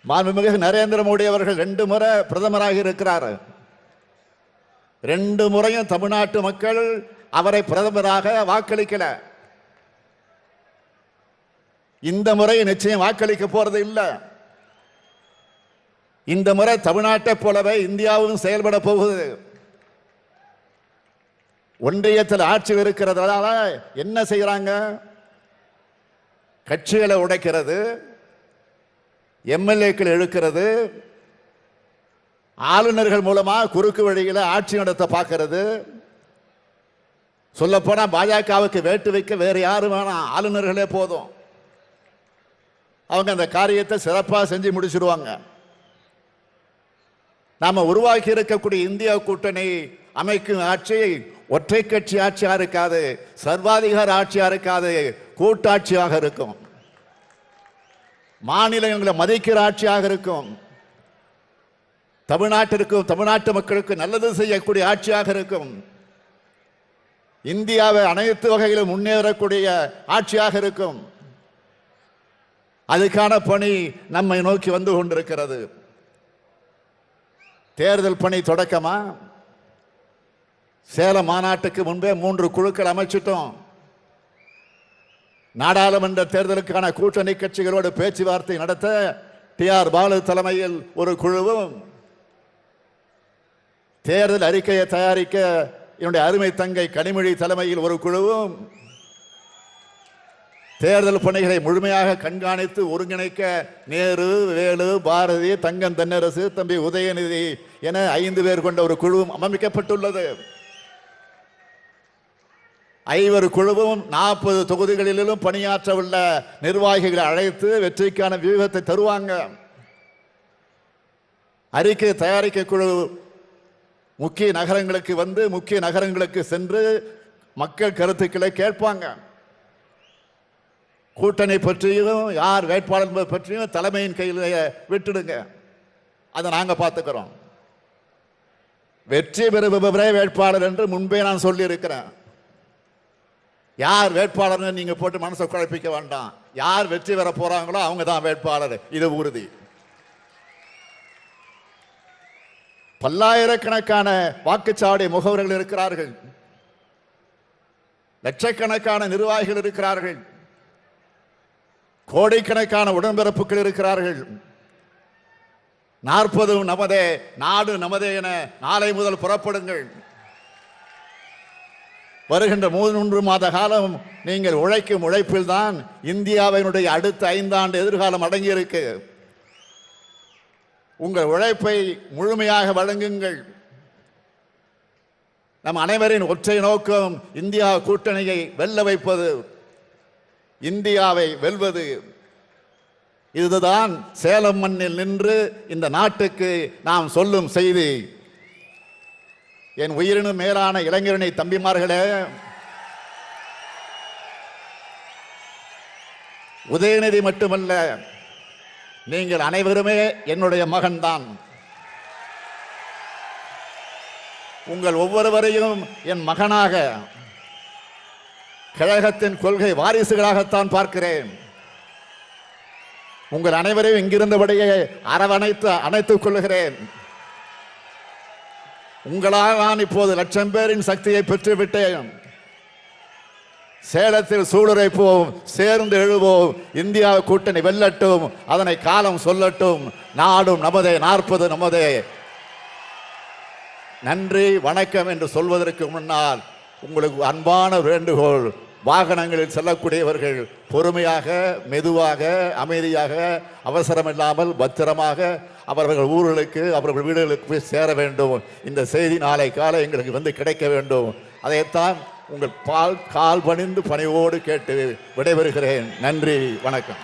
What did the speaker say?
மாண்புமிகு நரேந்திர மோடி அவர்கள் 2 முறை பிரதமராக இருக்கிறார். 2 முறையும் தமிழ்நாட்டு மக்கள் அவரை பிரதமராக வாக்களிக்கல. இந்த முறை நிச்சயம் வாக்களிக்க போறது இல்லை. இந்த முறை தமிழ்நாட்டை போலவே இந்தியாவும் செயல்பட போகுது. ஒன்றியத்தில் ஆட்சி இருக்கிறதால என்ன செய்யறாங்க? கட்சிகளை உடைக்கிறது, எம்எல்ஏக்கள் இழுக்கிறது, ஆளுநர்கள் மூலமா குறுக்கு வழியில் ஆட்சி நடத்த பார்க்கிறது. சொல்ல போனா பாஜகவுக்கு வேட்டு வைக்க வேற யாரும் வேணாம், ஆளுநர்களே போதும். அவங்க அந்த காரியத்தை சிறப்பாக செஞ்சு முடிச்சிடுவாங்க. நாம உருவாக்கி இருக்கக்கூடிய இந்தியா கூட்டணி அமைக்கும் ஆட்சி ஒற்றை கட்சி ஆட்சியா இருக்காது, சர்வாதிகார ஆட்சியா இருக்காது, கூட்டாட்சியாக இருக்கும். மாநிலங்களை மதிக்கிற ஆட்சியாக இருக்கும். தமிழ்நாட்டிற்கும் தமிழ்நாட்டு மக்களுக்கு நல்லது செய்யக்கூடிய ஆட்சியாக இருக்கும். இந்தியாவை அனைத்து வகையிலும் முன்னேறக்கூடிய ஆட்சியாக இருக்கும். அதுக்கான பணி நம்மை நோக்கி வந்து கொண்டிருக்கிறது. தேர்தல் பணி தொடக்கமா? சேலம் மாநாட்டுக்கு முன்பே 3 குழுக்கள் அமைச்சிட்டோம். நாடாளுமன்ற தேர்தலுக்கான கூட்டணி கட்சிகளோடு பேச்சுவார்த்தை நடத்த TR பாலு தலைமையில் ஒரு குழுவும், தேர்தல் அறிக்கையை தயாரிக்க என்னுடைய அருமை தங்கை கனிமொழி தலைமையில் ஒரு குழுவும், தேர்தல் பணிகளை முழுமையாக கண்காணித்து ஒருங்கிணைக்க நேரு, வேலு, பாரதி, தங்கம் தென்னரசு, தம்பி உதயநிதி என 5 பேர் கொண்ட ஒரு குழுவும் அமைக்கப்பட்டுள்ளது. 5 குழுவும் 40 தொகுதிகளிலும் பணியாற்ற உள்ள நிர்வாகிகளை அழைத்து வெற்றிக்கான வியூகத்தை தருவாங்க. அறிக்கை தயாரிக்க குழு முக்கிய நகரங்களுக்கு வந்து முக்கிய நகரங்களுக்கு சென்று மக்கள் கருத்துக்களை கேட்பாங்க. கூட்டணி பற்றியும் யார் வேட்பாளர் பற்றியும் தலைமையின் கையில் விட்டுடுங்க, அதை நாங்கள் பார்த்துக்கிறோம். வெற்றி பெறுபவரே வேட்பாளர் என்று முன்பே நான் சொல்லி இருக்கிறேன். யார் வேட்பாளர்னு நீங்க போட்டு மனசை குழப்பிக்க வேண்டாம். யார் வெற்றி பெற போறாங்களோ அவங்க தான் வேட்பாளர், இது உறுதி. பல்லாயிரக்கணக்கான வாக்குச்சாவடி முகவர்கள் இருக்கிறார்கள், லட்சக்கணக்கான நிர்வாகிகள் இருக்கிறார்கள், கோடிக்கணக்கான உடன்பிறப்புகள் இருக்கிறார்கள். 40 நமதே, நாடு நமதே என நாளை முதல் புறப்படுங்கள். வருகின்ற 3 மாத காலம் நீங்கள் உழைக்கும் உழைப்பில் தான் இந்தியாவினுடைய அடுத்த 5 ஆண்டு எதிர்காலம் அடங்கியிருக்கு. உங்கள் உழைப்பை முழுமையாக வழங்குங்கள். நம் அனைவரின் ஒற்றை நோக்கம் இந்தியா கூட்டணியை வெல்ல வைப்பது, இந்தியாவை வெல்வது. இதுதான் சேலம் மண்ணில் நின்று இந்த நாட்டுக்கு நாம் சொல்லும் செய்தி. என் உயிரினும் மேலான இளைஞரணி தம்பிமார்களே, உதயநிதி மட்டுமல்ல, நீங்கள் அனைவருமே என்னுடைய மகன்தான். உங்கள் ஒவ்வொருவரையும் என் மகனாக, கழகத்தின் கொள்கை வாரிசுகளாகத்தான் பார்க்கிறேன். உங்கள் அனைவரையும் இங்கிருந்தபடியே அரவணைத்து அணைத்துக் கொள்கிறேன். உங்களால் நான் இப்போது 1,00,000 பேரின் சக்தியை பெற்றுவிட்டேன். சேலத்தில் சூளுரைப்போம், சேர்ந்து எழுவோம், இந்தியா கூட்டணி வெல்லட்டும், அதனை காலம் சொல்லட்டும். நாடும் நமதே, 40 நமதே. நன்றி வணக்கம் என்று சொல்வதற்கு முன்னால் உங்களுக்கு அன்பான வேண்டுகோள், வாகனங்களில் செல்லக்கூடியவர்கள் பொறுமையாக, மெதுவாக, அமைதியாக, அவசரமில்லாமல் பத்திரமாக அவர்கள் ஊர்களுக்கு, அவர்கள் வீடுகளுக்கு போய் சேர வேண்டும். இந்த செய்தி நாளை காலை எங்களுக்கு வந்து கிடைக்க வேண்டும். அதைத்தான் உங்கள் கால் பணிந்து பணிவோடு கேட்டு விடைபெறுகிறேன். நன்றி, வணக்கம்.